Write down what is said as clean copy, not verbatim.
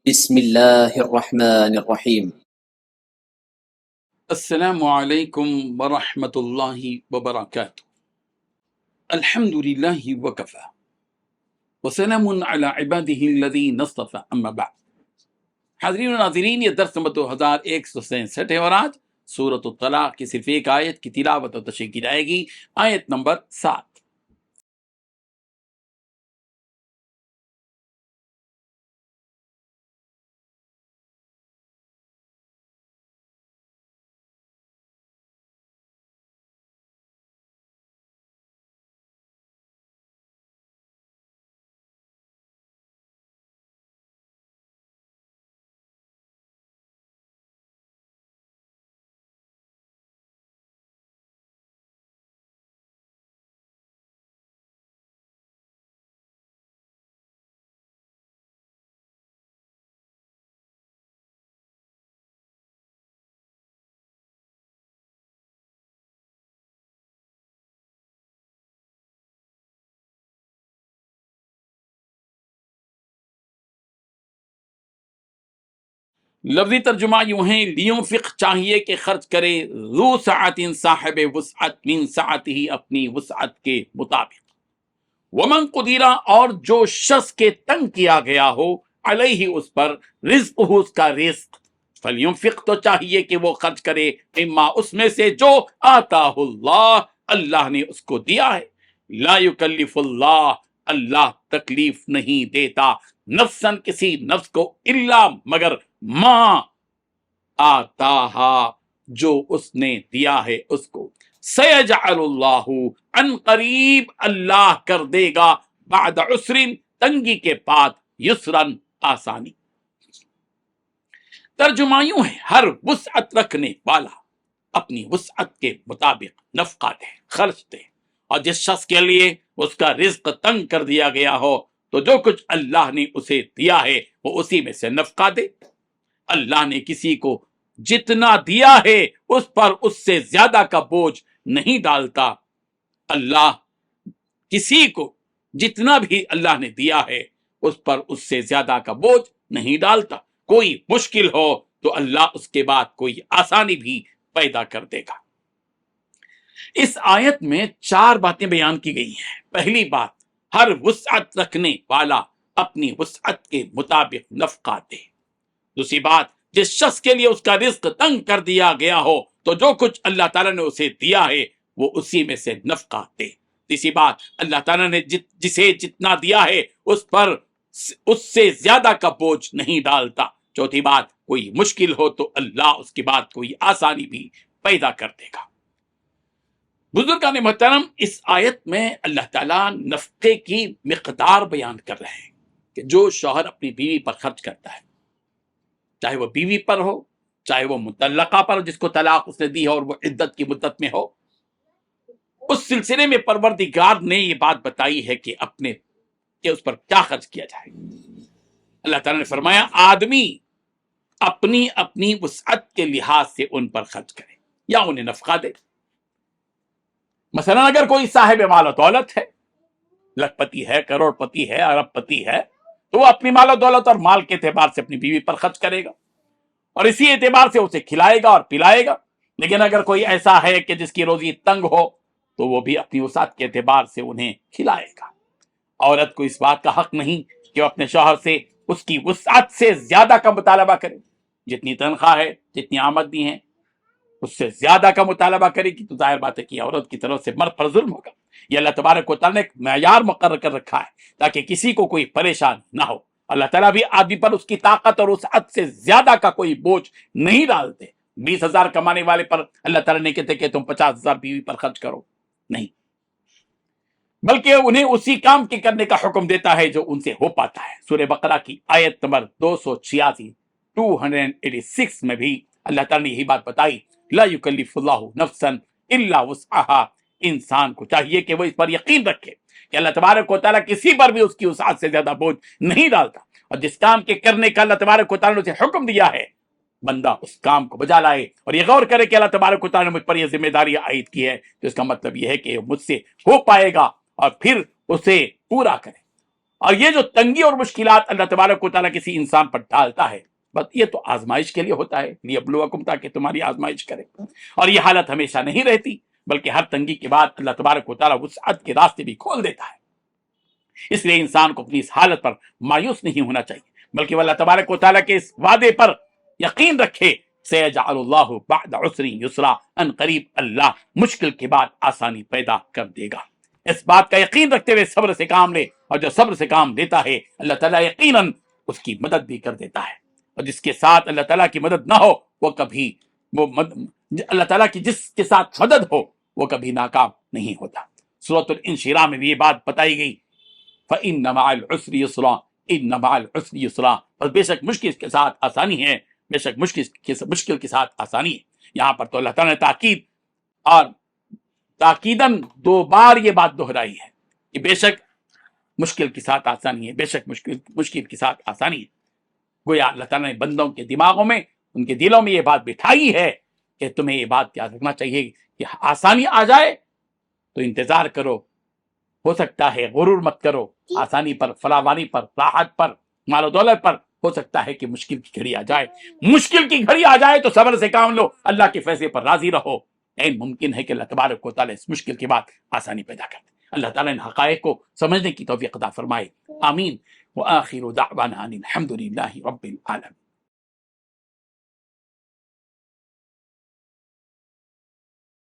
بسم اللہ الرحمن الرحیم۔ السلام علیکم ورحمۃ اللہ وبرکاتہ۔ الحمد للہ وکفی وسلام علی عبادہ الذین اصطفی، اما بعد۔ حاضرین و ناظرین، یہ درس نمبر 2163 ہے، اور آج سورۃ الطلاق کی صرف ایک آیت کی تلاوت اور تشریح کی جائے گی، آیت نمبر 7۔ لفظی ترجمہ یوں ہے، لینفق چاہیے کہ خرچ کرے، ذو سعت صاحب وسعت من سعتہ اپنی وسعت کے مطابق، ومن قدیرہ اور جو شخص کے تنگ کیا گیا ہو، علیہ اس پر، رزق ہو اس کا رزق، فلینفق تو چاہیے کہ وہ خرچ کرے، مما اس میں سے جو آتاہ اللہ اللہ نے اس کو دیا ہے، لا یکلف اللہ اللہ تکلیف نہیں دیتا، نفسن کسی نفس کو، الا مگر ما آتاہا جو اس نے دیا ہے اس کو، سیجعل اللہ ان قریب اللہ کر دے گا، بعد عسر تنگی کے بعد، یسرن آسانی۔ ترجمہ یوں ہے، ہر وسعت رکھنے والا اپنی وسعت کے مطابق نفقہ دے، خرچ دے، اور جس شخص کے لیے اس کا رزق تنگ کر دیا گیا ہو تو جو کچھ اللہ نے اسے دیا ہے وہ اسی میں سے نفقہ دے۔ اللہ نے کسی کو جتنا دیا ہے اس پر اس سے زیادہ کا بوجھ نہیں ڈالتا۔ اللہ کسی کو جتنا بھی اللہ نے دیا ہے اس پر اس سے زیادہ کا بوجھ نہیں ڈالتا۔ کوئی مشکل ہو تو اللہ اس کے بعد کوئی آسانی بھی پیدا کر دے گا۔ اس آیت میں 4 باتیں بیان کی گئی ہیں۔ پہلی بات، ہر وسعت رکھنے والا اپنی وسعت کے مطابق نفقہ دے۔ دوسری بات، جس شخص کے لیے اس کا رزق تنگ کر دیا گیا ہو تو جو کچھ اللہ تعالیٰ نے اسے دیا ہے وہ اسی میں سے نفقہ دے۔ تیسری بات، اللہ تعالیٰ نے جسے جتنا دیا ہے اس پر اس سے زیادہ کا بوجھ نہیں ڈالتا۔ چوتھی بات، کوئی مشکل ہو تو اللہ اس کے بعد کوئی آسانی بھی پیدا کر دے گا۔ بزرگان محترم، اس آیت میں اللہ تعالیٰ نفقے کی مقدار بیان کر رہے ہیں کہ جو شوہر اپنی بیوی پر خرچ کرتا ہے، چاہے وہ بیوی پر ہو، چاہے وہ مطلقہ پر جس کو طلاق اس نے دی ہو اور وہ عدت کی مدت میں ہو، اس سلسلے میں پروردگار نے یہ بات بتائی ہے کہ اس پر کیا خرچ کیا جائے۔ اللہ تعالیٰ نے فرمایا آدمی اپنی اپنی وسعت کے لحاظ سے ان پر خرچ کرے یا انہیں نفقہ دے۔ مثلا اگر کوئی صاحب مال و دولت ہے، لکھ پتی ہے، کروڑ پتی ہے، ارب پتی ہے، تو وہ اپنی مال و دولت اور مال کے اعتبار سے اپنی بیوی پر خرچ کرے گا اور اسی اعتبار سے اسے کھلائے گا اور پلائے گا۔ لیکن اگر کوئی ایسا ہے کہ جس کی روزی تنگ ہو تو وہ بھی اپنی وسعت کے اعتبار سے انہیں کھلائے گا۔ عورت کو اس بات کا حق نہیں کہ وہ اپنے شوہر سے اس کی وسعت سے زیادہ کا مطالبہ کرے۔ جتنی تنخواہ ہے، جتنی آمدنی ہے، اس سے زیادہ کا مطالبہ کرے گی تو ظاہر بات ہے کہ عورت کی طرف سے مرد پر ظلم ہوگا۔ یہ اللہ تبارک و تعالیٰ نے ایک معیار مقرر کر رکھا ہے تاکہ کسی کو کوئی پریشان نہ ہو۔ اللہ تعالیٰ بھی آدمی پر اس کی طاقت اور وسعت سے زیادہ کا کوئی بوجھ نہیں ڈالتے۔ 20,000 کمانے والے پر اللہ تعالیٰ نہیں کہتے کہ تم 50,000 بیوی پر خرچ کرو، نہیں، بلکہ انہیں اسی کام کے کرنے کا حکم دیتا ہے جو ان سے ہو پاتا ہے۔ سورہ بقرہ کی آیت نمبر 286 میں بھی اللہ تعالیٰ نے یہی بات بتائی، لا یکلف اللہ نفسا الا وسعها۔ انسان کو چاہیے کہ وہ اس پر یقین رکھے کہ اللہ تبارک و تعالیٰ کسی پر بھی اس کی وسعت سے زیادہ بوجھ نہیں ڈالتا، اور جس کام کے کرنے کا اللہ تبارک و تعالیٰ نے اسے حکم دیا ہے بندہ اس کام کو بجا لائے اور یہ غور کرے کہ اللہ تبارک و تعالیٰ نے مجھ پر یہ ذمہ داری عائد کی ہے، تو اس کا مطلب یہ ہے کہ مجھ سے ہو پائے گا اور پھر اسے پورا کرے۔ اور یہ جو تنگی اور مشکلات اللہ تبارک و تعالیٰ کسی انسان پر ڈالتا ہے، بس یہ تو آزمائش کے لیے ہوتا ہے، لیبلوکم، تاکہ تمہاری آزمائش کرے. اور یہ حالت ہمیشہ نہیں رہتی، بلکہ ہر تنگی کے بعد اللہ تبارک و تعالیٰ وسعت کے راستے بھی کھول دیتا ہے. اس لیے انسان کو اپنی اس حالت پر مایوس نہیں ہونا چاہیے، بلکہ وہ اللہ تبارک و تعالیٰ کے اس وعدے پر یقین رکھے، سیجعل اللہ بعد عسر یسرا، ان قریب اللہ مشکل کے بعد آسانی پیدا کر دے گا. اس بات کا یقین رکھتے ہوئے صبر سے کام لے، اور جو صبر سے کام لیتا ہے اللہ تعالیٰ یقیناً اس کی مدد بھی کر دیتا ہے. اور جس کے ساتھ اللہ تعالیٰ کی مدد نہ ہو وہ کبھی اللہ تعالیٰ کی جس کے ساتھ مدد ہو وہ کبھی ناکام نہیں ہوتا. سورۃ الانشراح میں بھی یہ بات بتائی گئی، فَإِنَّ مَعَ الْعُسْرِ يُسْرًا، إِنَّ مَعَ الْعُسْرِ يُسْرًا، بس بے شک مشکل کے ساتھ آسانی ہے، بے شک مشکل کے ساتھ آسانی ہے. یہاں پر تو اللہ تعالیٰ نے تاکید اور تاکیداً 2 بار یہ بات دہرائی ہے کہ بے شک مشکل کے ساتھ آسانی ہے، بے شک مشکل کے ساتھ آسانی ہے. گویا اللہ تعالیٰ نے بندوں کے دماغوں میں، ان کے دلوں میں یہ بات بٹھائی ہے کہ تمہیں یہ بات یاد رکھنا چاہیے کہ آسانی آ جائے تو انتظار کرو، ہو سکتا ہے غرور مت کرو، آسانی پر، فراوانی پر، راحت پر، مال و دولت پر، ہو سکتا ہے کہ مشکل کی گھڑی آ جائے. مشکل کی گھڑی آ جائے تو صبر سے کام لو، اللہ کے فیصلے پر راضی رہو. ممکن ہے کہ اللہ تبارک و تعالیٰ اس مشکل کے بعد آسانی پیدا کر دے. اللہ تعالیٰ ان حقائق کو سمجھنے کی توفیق عطا فرمائے. آمین. وآخر دعوانا ان الحمد للہ رب العالمین.